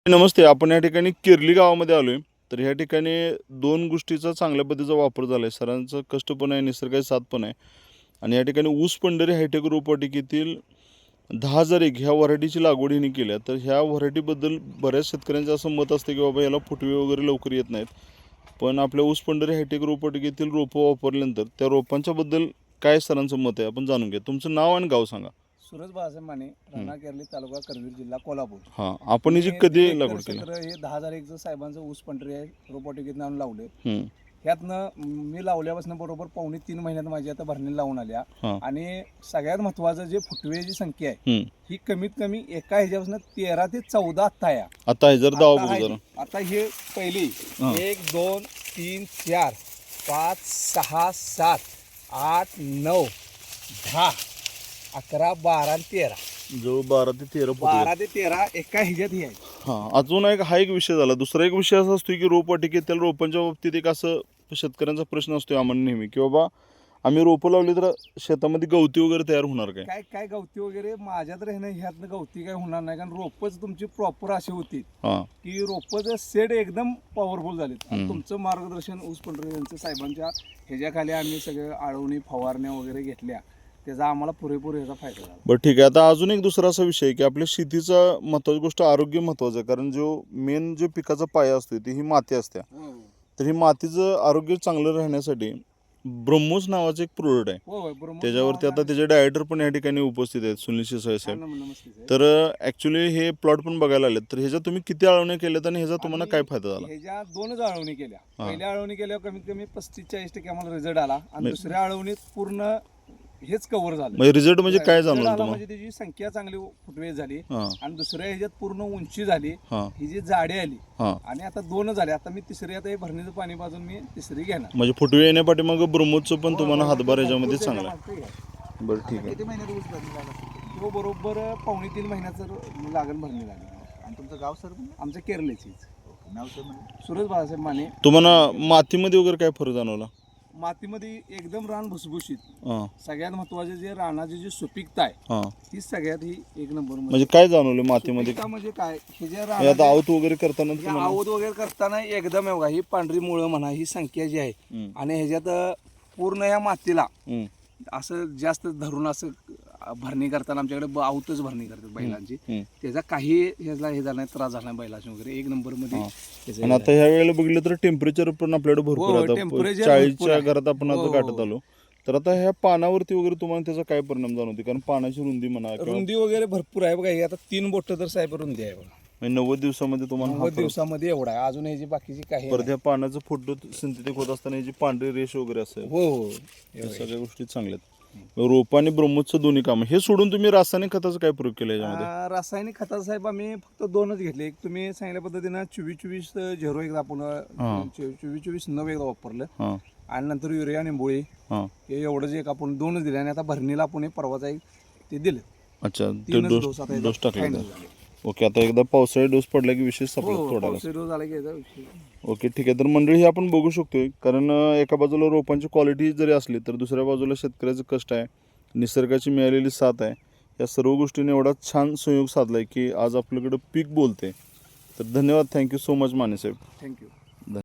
नमस्ते. आपण या ठिकाणी किर्ली गावामध्ये आलोय. तर ह्या ठिकाणी दोन गोष्टीचा चांगल्या पद्धतीचा वापर झाला आहे. सरांचं कष्ट पण आहे, निसर्गाची साथ पण आहे. आणि या ठिकाणी ऊस पंढरी हायटेक रोपवाटिकेतील 10,001 ह्या व्हरायटीची लागवड हिने केली आहे. तर ह्या व्हरायटीबद्दल बऱ्याच शेतकऱ्यांचं असं मत असतं की बाबा याला फुटवे वगैरे लवकर येत नाहीत. पण आपल्या ऊस पंढरी हायटेक रोपवाटिकेतील रोपं वापरल्यानंतर त्या रोपांच्याबद्दल काय सरांचं मत आहे आपण जाणून घ्या. तुमचं नाव आणि गाव सांगा. सूरज बाळासाहेब माने, राणा केरली, तालुका करवीर, जिल्हा कोल्हापूर. हां, आपण ही जी कधी लागवड केली? हे 10,001 साहेबांचं ऊस पंढरी आहे, रोपवाटिकेत आणून लावले. हं, ह्यातनं मी लावल्यापासून बरोबर 2.5-3 महिन्यात माझी आता भरणी लावून आल्या. हां, आणि सगळ्यात महत्वाचं जे फुटवेची संख्या आहे हं. ही कमीत कमी एका ह्याच्यापासून 13 ते 14 आत्ता आहे. आता हे जर दावा आता बघू आहे जरा. ती. आता हे पहिली हां. 1 2 3 4 5 6 7 8 9 10 11 12 आणि 13. जवळ 12 ते 13 फुट. 12 ते 13 एका ह्याच्यात ही आहे. हां, अजून हा एक विषय झाला. दुसरा एक विषय असा असतो की रोपवाटिकेतील रोपांच्या बाबतीत एक असं शेतकऱ्यांचा प्रश्न असतो आम्हाला नेहमी की बाबा आम्ही रोपं लावली तर शेतामध्ये गवती वगैरे तयार होणार काय? काय काय गवती वगैरे माझ्या तर ह्यानं ह्यातनं गवती काय होणार नाही, कारण रोपच तुमची प्रॉपर अशी होती हां, की रोपचं सेड एकदम पॉवरफुल झाले. हम्म. तुमचं मार्गदर्शन ऊस पंढरी यांचं साहेबांच्या ह्याच्याखाली आम्ही सगळं आळवणी फवारण्या वगैरे घेतल्या, त्याचा आम्हाला पुरेपूर ह्याचा फायदा झाला. बरं ठीक आहे. आता अजून एक दुसरा असा विषय आहे की आपल्या शेतीचा महत्त्वाची गोष्ट आरोग्य महत्त्वाचं आहे. कारण मेन जो पिकाचा पाया असतो ती ही माती असते. तर ही मातीचं आरोग्य चांगलं राहण्यासाठी ब्रह्मोस नावाचं एक प्रोडक्ट आहे. हो बरोबर. त्याच्यावरती आता त्याचे डायरेक्टर पण या ठिकाणी उपस्थित आहेत, सुनील शिरसाळे साहेब. नमस्ते साहेब. तर ॲक्च्युली हे प्लॉट पण बघायला आले. तर ह्याच्यात तुम्ही किती आळवण्या केल्यात आणि ह्याचा तुम्हाला काय फायदा झाला? ह्याच्या 2च आळवणी केल्या. हां. पहिल्या आळवणी केल्यावर कमीत कमी 35-40% आम्हाला रिझल्ट आला, आणि म्हणजे- दुसऱ्या आळवणीत पूर्ण हेच कव्हर झालं. म्हणजे रिझल्ट म्हणजे काय Result जाणवलं आला तुम्हाला? म्हणजे त्याची संख्या चांगली फुटवे झाली, हां, आणि दुसऱ्या ह्याच्यात पूर्ण उंची झाली, हां, ही जी जाडी आली, हां. आणि आता 2 झाले. आता मी तिसरी, आता हे भरणीचं पाणी पाजून मी तिसरी घेणार. म्हणजे फुटवे येण्यापाठी मग ब्रह्मोसचं पण तुम्हाला हो, हातभार याच्यामध्ये भरपूर चांगला आहे. त्याच्या मागचं बरं ठीक आहे. किती महिन्यात ऊस भरणी लागला? तो बरोबर 2.5-3 महिन्याचं लागण भरणी लागली. आणि तुमचं गाव सर आमच्या केरळचीच. नाव सर म्हणजे सूरज बाळासाहेब माने. तुम्हाला मातीमध्ये वगैरे काय फरक जाणवला? मातीमध्ये एकदम रान भुसभुशीत. हां, सगळ्यात महत्वाचे जे रानाची जी सुपीकता आहे हां. ही सगळ्यात ही एक नंबर. म्हणजे काय जाणवलं मातीमध्ये? सुपीकता म्हणजे काय, हे जे हे आता रानाचं- आवत वगैरे करताना हे तुम्हाला आवत वगैरे करताना एकदम बघा, ही पांढरी मुळं म्हणा, ही संख्या जी आहे, हं, आणि ह्याच्यात पूर्ण या मातीला हं, असं जास्त धरून असं भरणी करताना आमच्याकडे आवतच भरणी करतात बैलांची. हं. त्याचा काही ह्याला हे झाला नाही, त्रास झाला नाही बैलाची वगैरे. एक नंबर मध्ये हां. त्याचं आणि हे आता ह्या वेळेला बघितलं तर टेम्परेचर पण आपल्याकडे भरपूर हो, आहे. आता temperature 40च्या भरपूर आहे. घरात आपण हो, आता हो. गाठत आलो. तर आता ह्या पानावरती वगैरे तुम्हाला त्याचा काय परिणाम जाणवते? कारण पानाची रुंदी म्हणा किंवा रुंदी वगैरे भरपूर आहे बघा. हे आता 3 बोट तर साहेब रुंदी आहे बघा. म्हणजे 90 दिवसामध्ये तुम्हाला हा 90 फरक- दिवसामध्ये एवढा आहे. अजून ह्याची बाकीची काही परत नाही. ह्या पानाचं फोटो सिंथेटिक होत असताना याची पांढरी रेष वगैरे असेल, हो हो. या सगळ्या गोष्टी चांगल्या आहेत. रोप आणि ब्रह्मोसचं दोन्ही काम हे सोडून तुम्ही रासायनिक खताचा काय प्रयोग केला याच्यामध्ये? रासायनिक खताचा साहेब आम्ही फक्त 2च घेतले. एक तुम्ही सांगितल्या पद्धतीनं 24-24-0 एकदा आपण, हां. 24-24-9 एकदा वापरलं, हां, आणि नंतर युरिया निंबोळी हां. हे एवढंच एक आपण 2च दिले. आणि आता भरणीला आपण हे परवाचा एक ते दिलं. अच्छा, ते 3च डोस आता डोस टाकले final तर. झाले. ओके, आता एकदा पावसाळी डोस पडला की विशेष हो, सप्लाय तोडायला. पावसाळी डोस आला की याचा विषय. ओके ठीक आहे. तर मंडळी हे आपण बघू शकतोय, कारण एका बाजूला रोपांची क्वालिटी जरी असली तर दुसऱ्या बाजूला शेतकऱ्याचं कष्ट आहे, निसर्गाची मिळालेली साथ आहे. या सर्व गोष्टीने एवढा छान संयोग साधला आहे की आज आपल्याकडं पीक बोलते. तर धन्यवाद, थँक्यू सो मच माने साहेब. थँक्यू.